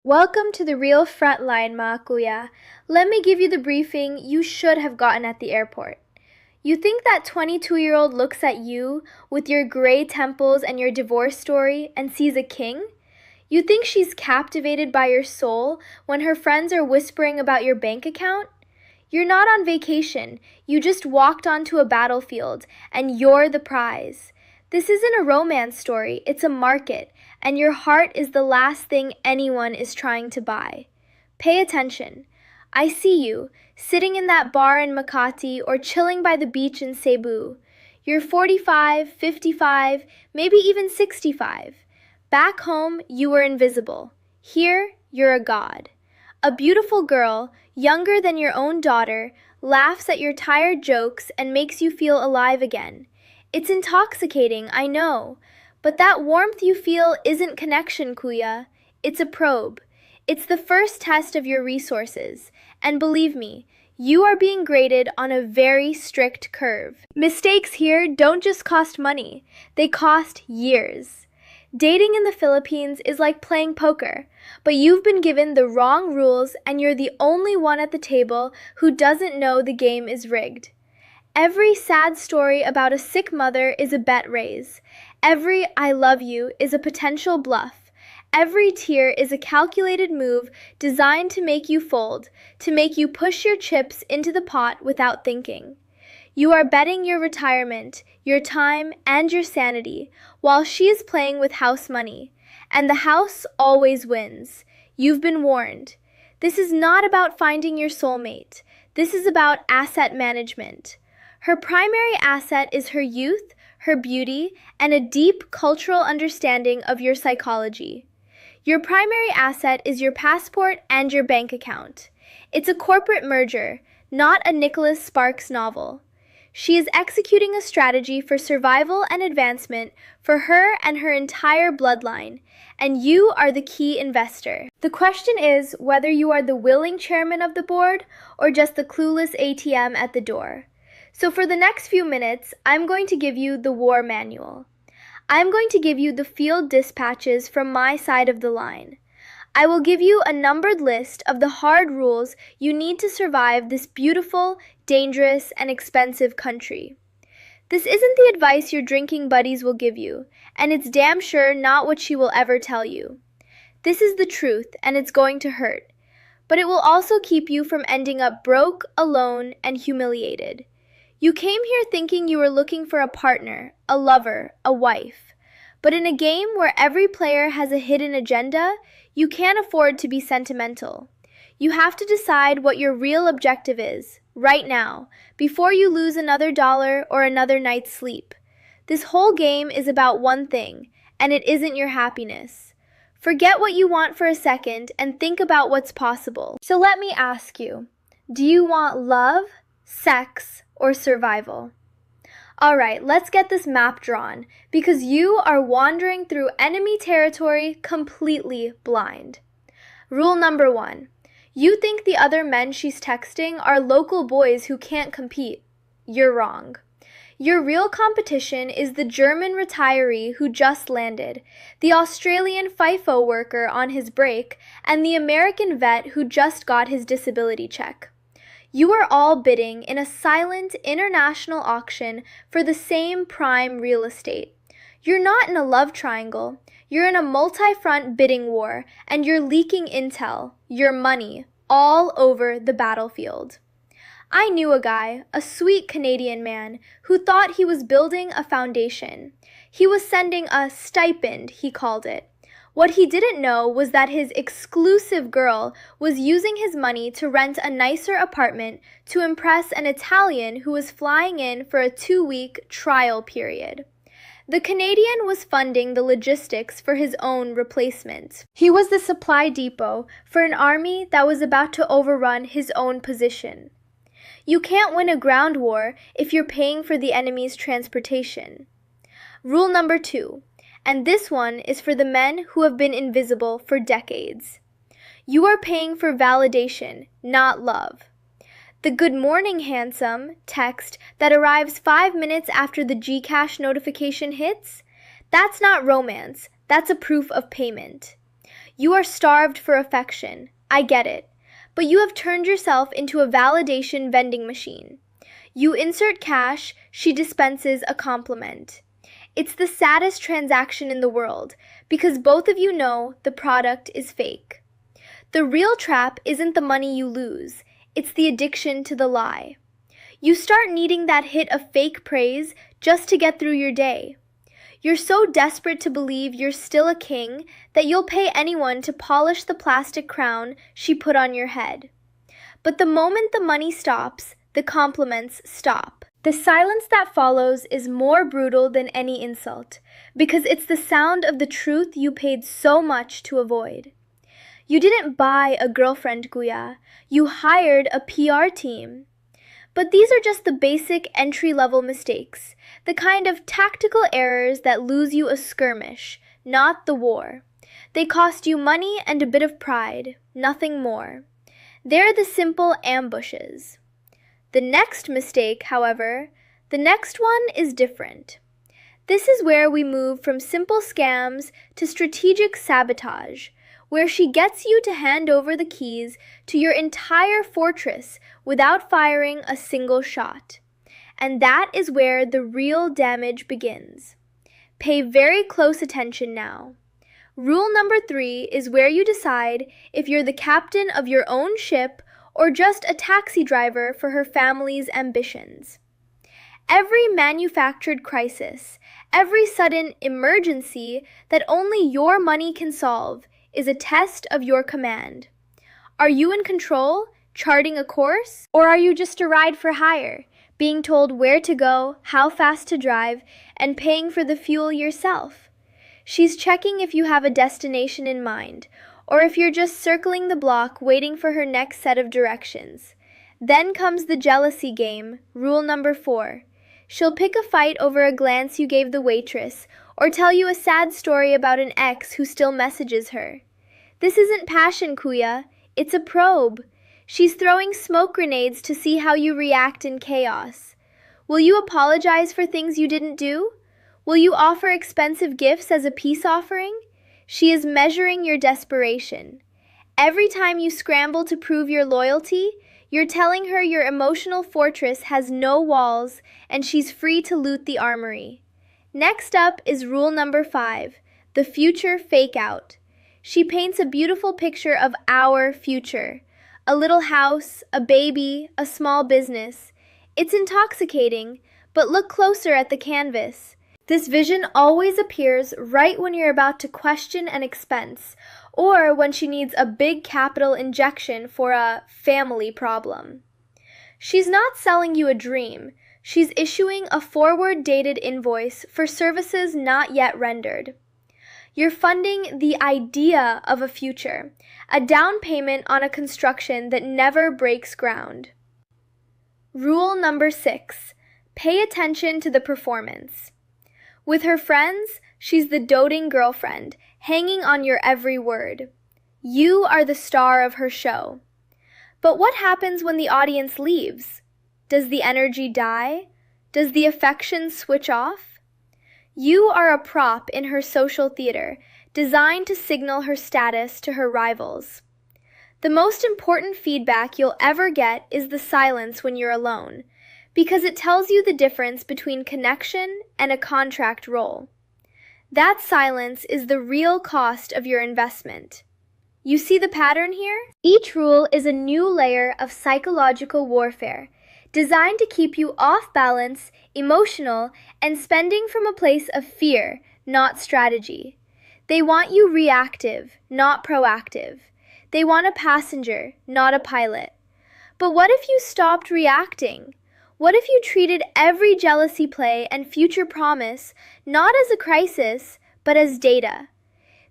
Welcome to the real frontline, mga kuya. Let me give you the briefing you should have gotten at the airport. You think that 22-year-old looks at you with your gray temples and your divorce story and sees a king? You think she's captivated by your soul when her friends are whispering about your bank account? You're not on vacation. You just walked onto a battlefield, and you're the prize. This isn't a romance story, it's a market, and your heart is the last thing anyone is trying to buy. Pay attention. I see you, sitting in that bar in Makati or chilling by the beach in Cebu. You're 45, 55, maybe even 65. Back home, you were invisible. Here, you're a god. A beautiful girl, younger than your own daughter, laughs at your tired jokes and makes you feel alive again. It's intoxicating, I know, but that warmth you feel isn't connection, kuya. It's a probe. It's the first test of your resources, and believe me, you are being graded on a very strict curve. Mistakes here don't just cost money, they cost years. Dating in the Philippines is like playing poker, but you've been given the wrong rules and you're the only one at the table who doesn't know the game is rigged. Every sad story about a sick mother is a bet raise. Every I love you is a potential bluff. Every tear is a calculated move designed to make you fold, to make you push your chips into the pot without thinking. You are betting your retirement, your time, and your sanity, while she is playing with house money. And the house always wins. You've been warned. This is not about finding your soulmate. This is about asset management. Her primary asset is her youth, her beauty, and a deep cultural understanding of your psychology. Your primary asset is your passport and your bank account. It's a corporate merger, not a Nicholas Sparks novel. She is executing a strategy for survival and advancement for her and her entire bloodline, and you are the key investor. The question is whether you are the willing chairman of the board or just the clueless ATM at the door. So for the next few minutes, I'm going to give you the war manual. I'm going to give you the field dispatches from my side of the line. I will give you a numbered list of the hard rules you need to survive this beautiful, dangerous, and expensive country. This isn't the advice your drinking buddies will give you, and it's damn sure not what she will ever tell you. This is the truth, and it's going to hurt. But it will also keep you from ending up broke, alone, and humiliated. You came here thinking you were looking for a partner, a lover, a wife. But in a game where every player has a hidden agenda, you can't afford to be sentimental. You have to decide what your real objective is, right now, before you lose another dollar or another night's sleep. This whole game is about one thing, and it isn't your happiness. Forget what you want for a second and think about what's possible. So let me ask you, do you want love, sex, or survival? Alright, let's get this map drawn, because you are wandering through enemy territory completely blind. Rule number 1. You think the other men she's texting are local boys who can't compete. You're wrong. Your real competition is the German retiree who just landed, the Australian FIFO worker on his break, and the American vet who just got his disability check. You are all bidding in a silent international auction for the same prime real estate. You're not in a love triangle. You're in a multi-front bidding war, and you're leaking intel, your money, all over the battlefield. I knew a guy, a sweet Canadian man, who thought he was building a foundation. He was sending a stipend, he called it. What he didn't know was that his exclusive girl was using his money to rent a nicer apartment to impress an Italian who was flying in for a 2-week trial period. The Canadian was funding the logistics for his own replacement. He was the supply depot for an army that was about to overrun his own position. You can't win a ground war if you're paying for the enemy's transportation. Rule number 2. And this one is for the men who have been invisible for decades. You are paying for validation, not love. The "Good morning, handsome" text that arrives 5 minutes after the Gcash notification hits? That's not romance, that's a proof of payment. You are starved for affection. I get it. But you have turned yourself into a validation vending machine. You insert cash, she dispenses a compliment. It's the saddest transaction in the world because both of you know the product is fake. The real trap isn't the money you lose, it's the addiction to the lie. You start needing that hit of fake praise just to get through your day. You're so desperate to believe you're still a king that you'll pay anyone to polish the plastic crown she put on your head. But the moment the money stops, the compliments stop. The silence that follows is more brutal than any insult, because it's the sound of the truth you paid so much to avoid. You didn't buy a girlfriend, Guya. You hired a PR team. But these are just the basic entry-level mistakes, the kind of tactical errors that lose you a skirmish, not the war. They cost you money and a bit of pride, nothing more. They're the simple ambushes. The next mistake, however, the next one is different. This is where we move from simple scams to strategic sabotage, where she gets you to hand over the keys to your entire fortress without firing a single shot. And that is where the real damage begins. Pay very close attention now. Rule number 3 is where you decide if you're the captain of your own ship or just a taxi driver for her family's ambitions. Every manufactured crisis, every sudden emergency that only your money can solve is a test of your command. Are you in control, charting a course, or are you just a ride for hire, being told where to go, how fast to drive, and paying for the fuel yourself? She's checking if you have a destination in mind, or if you're just circling the block waiting for her next set of directions. Then comes the jealousy game, rule number 4. She'll pick a fight over a glance you gave the waitress, or tell you a sad story about an ex who still messages her. This isn't passion, Kuya. It's a probe. She's throwing smoke grenades to see how you react in chaos. Will you apologize for things you didn't do? Will you offer expensive gifts as a peace offering? She is measuring your desperation. Every time you scramble to prove your loyalty, you're telling her your emotional fortress has no walls and she's free to loot the armory. Next up is rule number 5, the future fake out. She paints a beautiful picture of our future. A little house, a baby, a small business. It's intoxicating, but look closer at the canvas. This vision always appears right when you're about to question an expense, or when she needs a big capital injection for a family problem. She's not selling you a dream. She's issuing a forward-dated invoice for services not yet rendered. You're funding the idea of a future, a down payment on a construction that never breaks ground. Rule number 6, pay attention to the performance. With her friends, she's the doting girlfriend, hanging on your every word. You are the star of her show. But what happens when the audience leaves? Does the energy die? Does the affection switch off? You are a prop in her social theater, designed to signal her status to her rivals. The most important feedback you'll ever get is the silence when you're alone, because it tells you the difference between connection and a contract role. That silence is the real cost of your investment. You see the pattern here? Each rule is a new layer of psychological warfare, designed to keep you off balance, emotional, and spending from a place of fear, not strategy. They want you reactive, not proactive. They want a passenger, not a pilot. But what if you stopped reacting? What if you treated every jealousy play and future promise not as a crisis, but as data?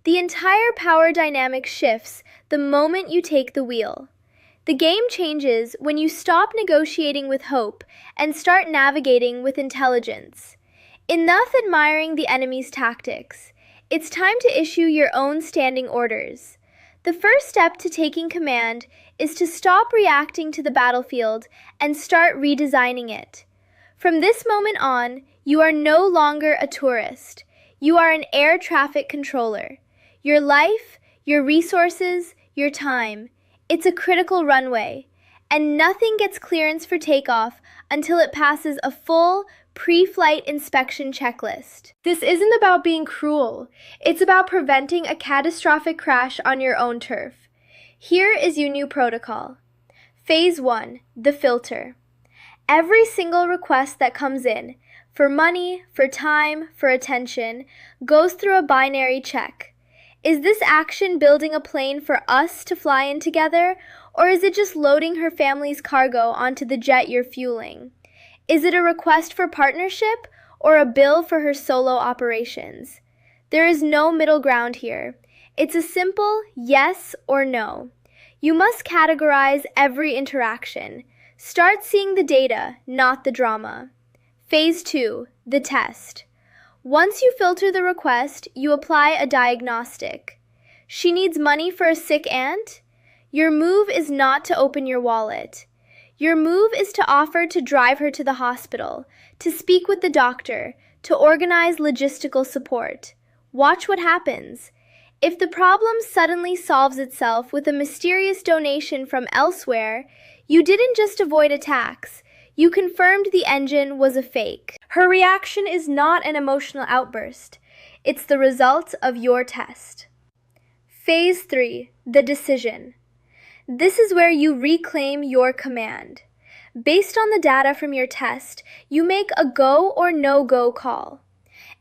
The entire power dynamic shifts the moment you take the wheel. The game changes when you stop negotiating with hope and start navigating with intelligence. Enough admiring the enemy's tactics. It's time to issue your own standing orders. The first step to taking command is to stop reacting to the battlefield and start redesigning it. From this moment on, you are no longer a tourist. You are an air traffic controller. Your life, your resources, your time. It's a critical runway, and nothing gets clearance for takeoff until it passes a full pre-flight inspection checklist. This isn't about being cruel. It's about preventing a catastrophic crash on your own turf. Here is your new protocol. Phase 1, the filter. Every single request that comes in, for money, for time, for attention, goes through a binary check. Is this action building a plane for us to fly in together, or is it just loading her family's cargo onto the jet you're fueling? Is it a request for partnership, or a bill for her solo operations? There is no middle ground here. It's a simple yes or no. You must categorize every interaction. Start seeing the data, not the drama. Phase 2, the test. Once you filter the request, you apply a diagnostic. She needs money for a sick aunt? Your move is not to open your wallet. Your move is to offer to drive her to the hospital, to speak with the doctor, to organize logistical support. Watch what happens. If the problem suddenly solves itself with a mysterious donation from elsewhere, you didn't just avoid a tax. You confirmed the engine was a fake. Her reaction is not an emotional outburst. It's the result of your test. Phase 3, the decision. This is where you reclaim your command. Based on the data from your test, you make a go or no-go call.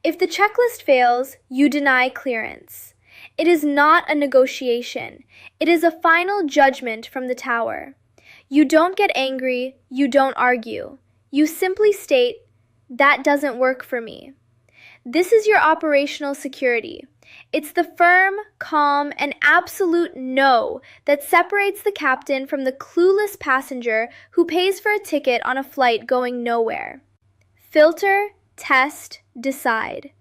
If the checklist fails, you deny clearance. It is not a negotiation. It is a final judgment from the tower. You don't get angry, you don't argue. You simply state, that doesn't work for me. This is your operational security. It's the firm, calm, and absolute no that separates the captain from the clueless passenger who pays for a ticket on a flight going nowhere. Filter, test, decide.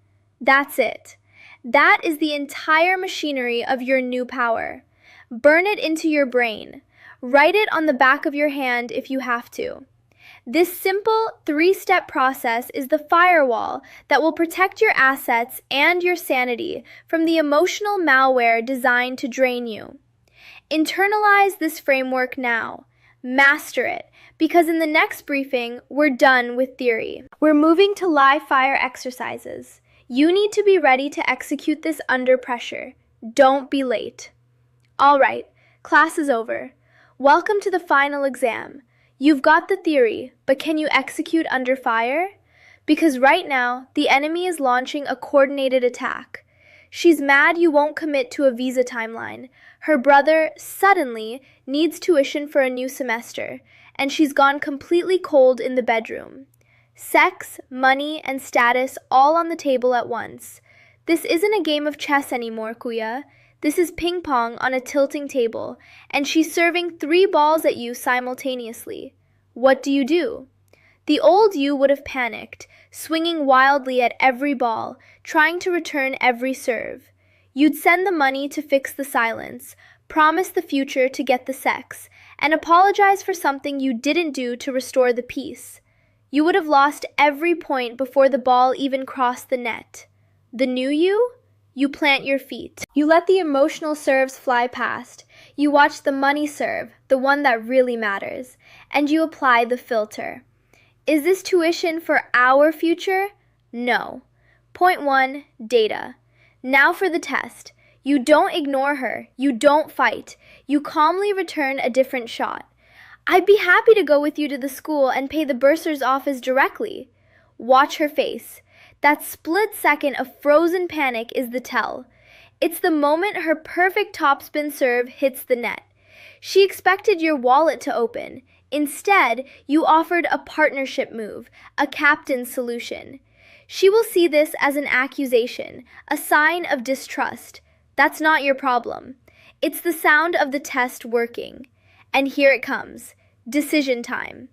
That's it. That is the entire machinery of your new power. Burn it into your brain. Write it on the back of your hand if you have to. This simple 3-step process is the firewall that will protect your assets and your sanity from the emotional malware designed to drain you. Internalize this framework now. Master it, because in the next briefing, we're done with theory. We're moving to live fire exercises. You need to be ready to execute this under pressure. Don't be late. All right, class is over. Welcome to the final exam. You've got the theory, but can you execute under fire? Because right now, the enemy is launching a coordinated attack. She's mad you won't commit to a visa timeline. Her brother, suddenly, needs tuition for a new semester, and she's gone completely cold in the bedroom. Sex, money, and status all on the table at once. This isn't a game of chess anymore, Kuya. This is ping pong on a tilting table, and she's serving 3 balls at you simultaneously. What do? The old you would have panicked, swinging wildly at every ball, trying to return every serve. You'd send the money to fix the silence, promise the future to get the sex, and apologize for something you didn't do to restore the peace. You would have lost every point before the ball even crossed the net. The new you? You plant your feet. You let the emotional serves fly past. You watch the money serve, the one that really matters, and you apply the filter. Is this tuition for our future? No. Point 1, data. Now for the test. You don't ignore her. You don't fight. You calmly return a different shot. I'd be happy to go with you to the school and pay the bursar's office directly. Watch her face. That split second of frozen panic is the tell. It's the moment her perfect topspin serve hits the net. She expected your wallet to open. Instead, you offered a partnership move, a captain's solution. She will see this as an accusation, a sign of distrust. That's not your problem. It's the sound of the test working. And here it comes. Decision time.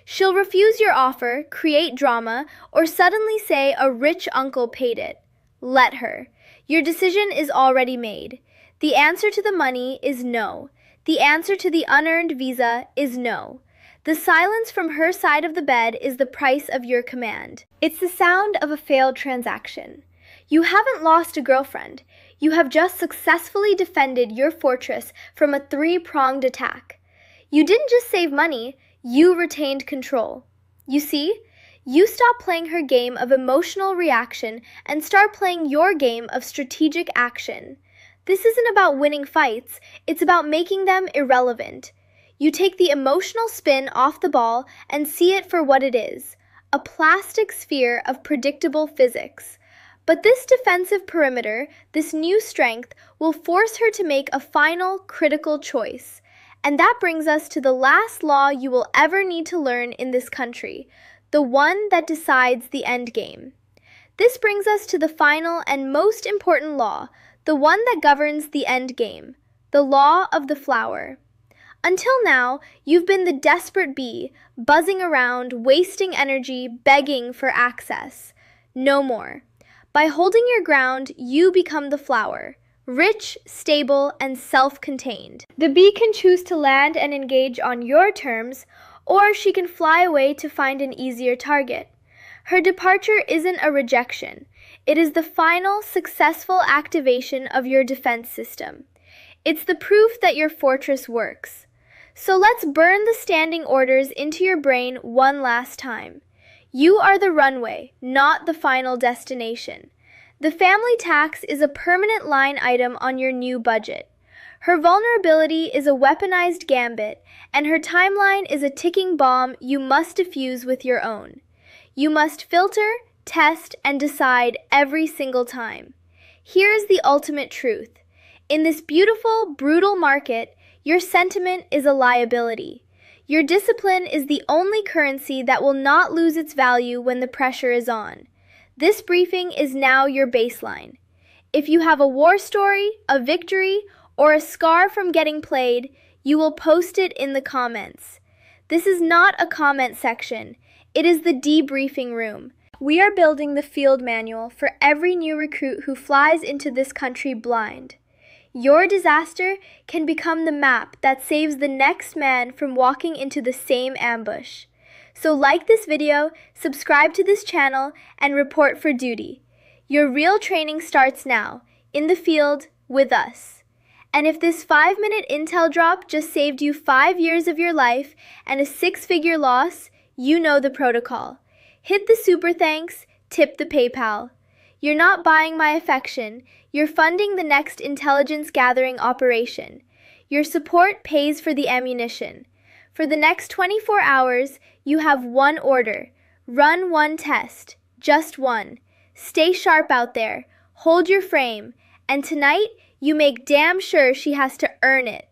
She'll refuse your offer, create drama, or suddenly say a rich uncle paid it. Let her. Your decision is already made. The answer to the money is no. The answer to the unearned visa is no. The silence from her side of the bed is the price of your command. It's the sound of a failed transaction. You haven't lost a girlfriend. You have just successfully defended your fortress from a three-pronged attack. You didn't just save money, you retained control. You see, you stop playing her game of emotional reaction and start playing your game of strategic action. This isn't about winning fights, it's about making them irrelevant. You take the emotional spin off the ball and see it for what it is, a plastic sphere of predictable physics. But this defensive perimeter, this new strength, will force her to make a final, critical choice. And that brings us to the last law you will ever need to learn in this country, the one that decides the end game. This brings us to the final and most important law, the one that governs the end game, the law of the flower. Until now, you've been the desperate bee, buzzing around, wasting energy, begging for access. No more. By holding your ground, you become the flower, rich, stable, and self-contained. The bee can choose to land and engage on your terms, or she can fly away to find an easier target. Her departure isn't a rejection. It is the final, successful activation of your defense system. It's the proof that your fortress works. So let's burn the standing orders into your brain one last time. You are the runway, not the final destination. The family tax is a permanent line item on your new budget. Her vulnerability is a weaponized gambit, and her timeline is a ticking bomb you must defuse with your own. You must filter, test, and decide every single time. Here is the ultimate truth. In this beautiful, brutal market, your sentiment is a liability. Your discipline is the only currency that will not lose its value when the pressure is on. This briefing is now your baseline. If you have a war story, a victory, or a scar from getting played, you will post it in the comments. This is not a comment section. It is the debriefing room. We are building the field manual for every new recruit who flies into this country blind. Your disaster can become the map that saves the next man from walking into the same ambush. So like this video, subscribe to this channel, and report for duty. Your real training starts now, in the field, with us. And if this 5-minute intel drop just saved you 5 years of your life and a 6-figure loss, you know the protocol. Hit the super thanks, tip the PayPal. You're not buying my affection, you're funding the next intelligence gathering operation. Your support pays for the ammunition. For the next 24 hours, you have one order. Run one test, just one. Stay sharp out there, hold your frame, and tonight, you make damn sure she has to earn it.